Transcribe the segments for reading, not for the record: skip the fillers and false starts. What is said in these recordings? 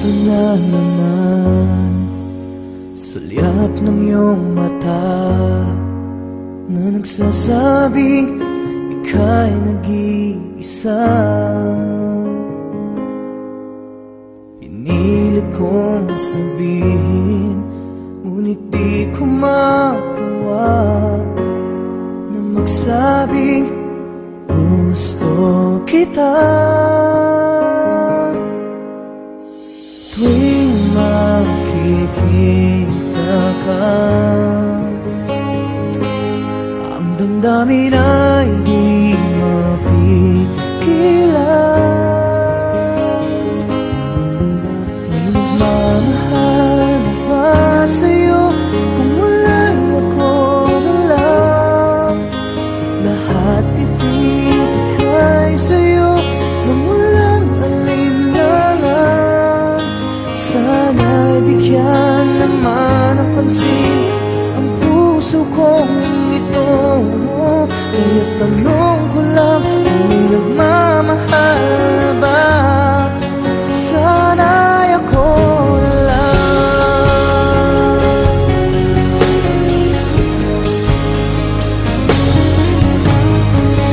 Ito na naman, sulyap ng iyong mata na nagsasabing ika'y nag-iisa. Pinilit kong sabihin, ngunit di ko magawa na magsabing gusto kita. Tuwing makikita ka, ang damdamin ay di mapigilan. May nagmamahal na ba sa'yo kung wala'y ako na lang? Lahat ibigay sa'yo nang walang alinlangan. Sana'y bigyan naman ng pansin ang puso kong ito. Kaya tanong ko lang kung may nagmamahal ba? Sana'y ako na lang.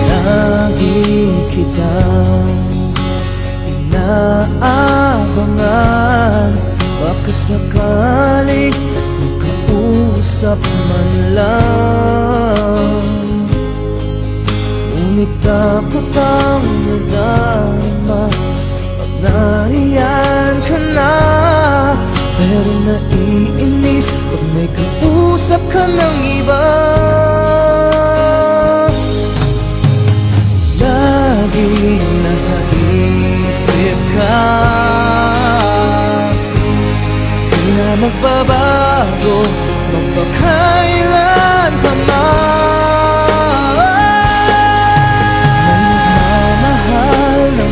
Lagi kitang inaabangan, baka sakaling magkausap man lang. Ngunit takot ang nadama pag nariyan ka na. Pero naiinis pag may kausap ka ng iba. Laging nasa isip ka, di na magbabago magpakailan pa man. May nagmamahal na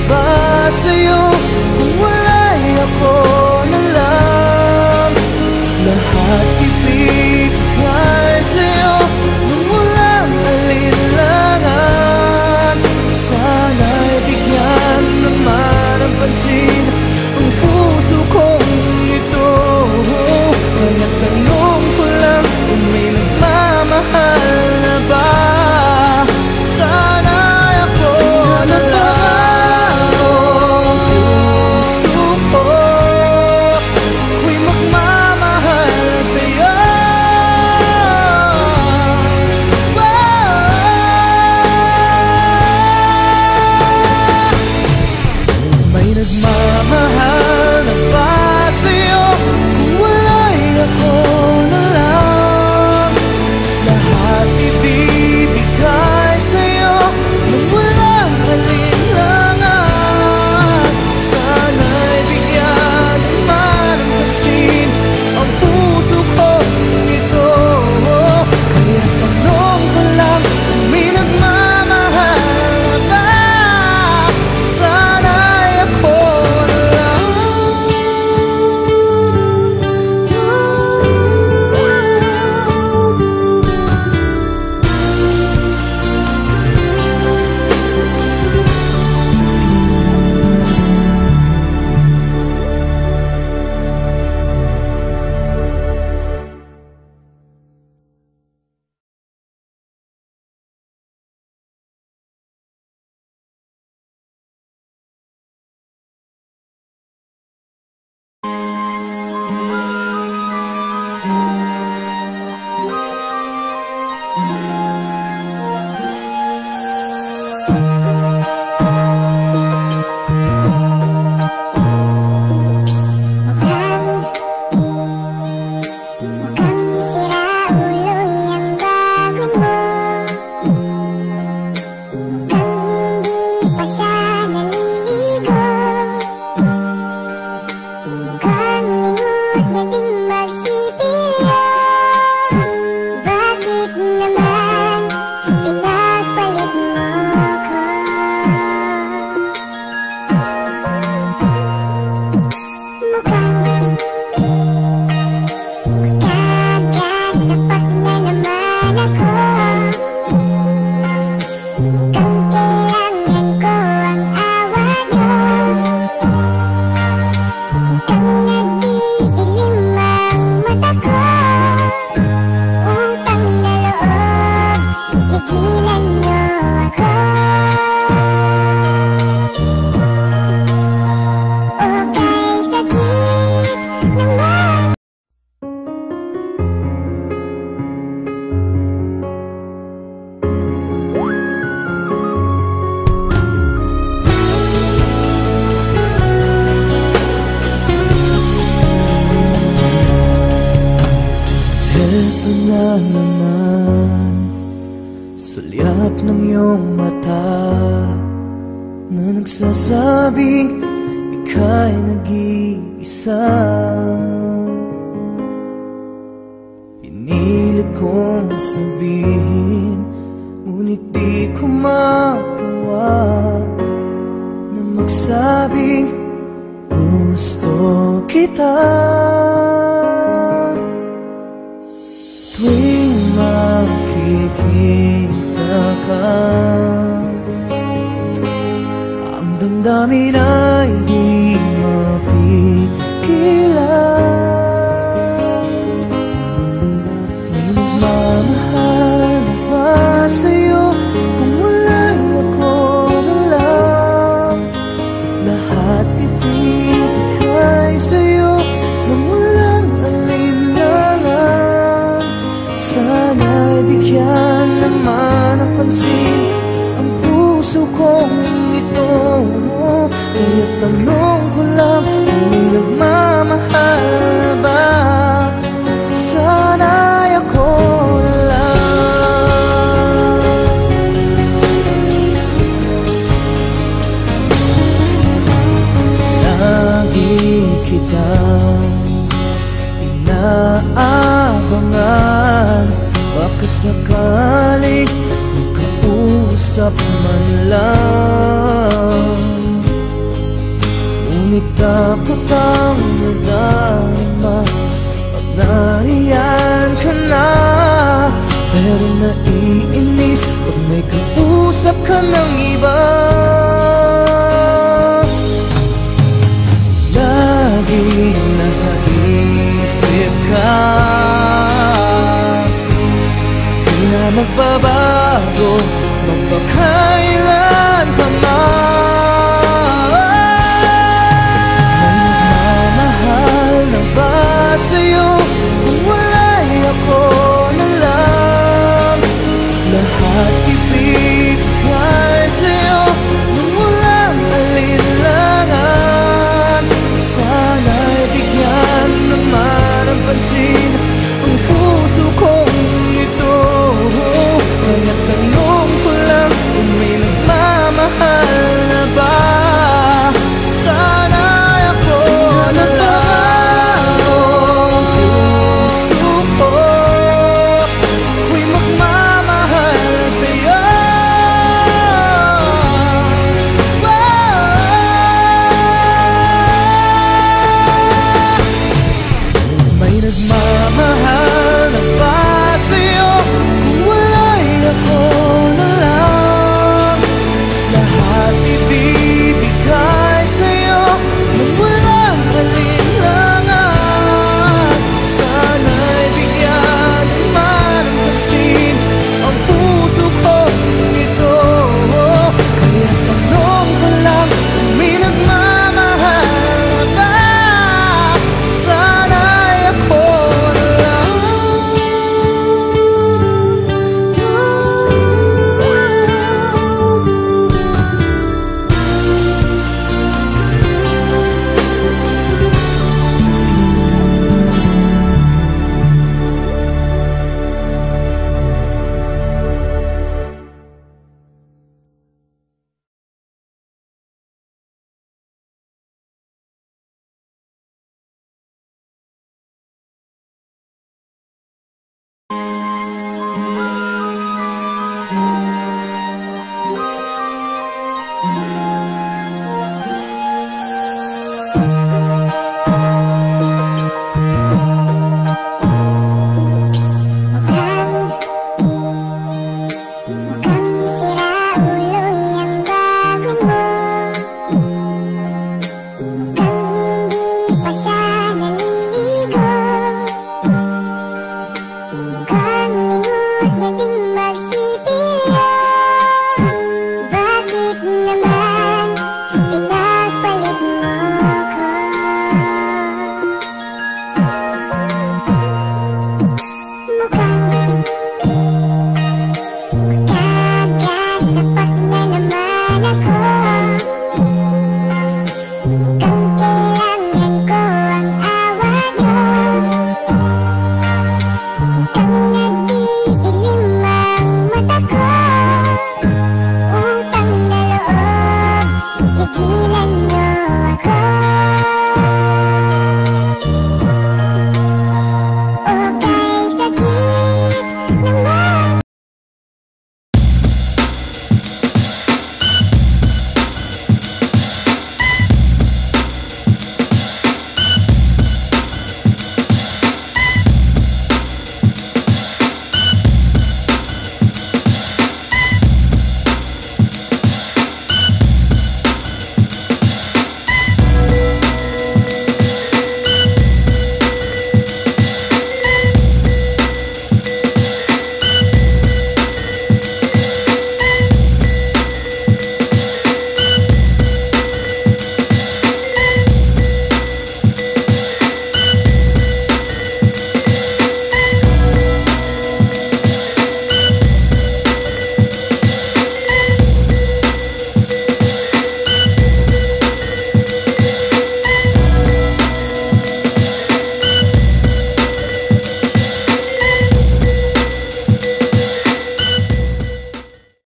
iyong mata na nagsasabing ika'y nag-iisa. Pinilit kong sabihin, ngunit di ko magawa na magsabing gusto kita. Tuwing makikita ka, ang damdamin ay di mapigilan. May nagmamahal na ba sa'yo kung wala'y ako na lang? Lahat ibigay sa'yo nang walang alinlangan. Sana'y bigyan naman ng pansin ang puso kong ito. Kaya tanong ko lang kung may nagmamahal na ba? Sana'y ako na lang. Lagi kitang inaabangan, baka sakaling makausap man lang. Ngunit dapat ang nadama pag nariyan ka na. Pero naiinis pag may kausap ka ng iba. Laging nasa isip ka, di na magbabago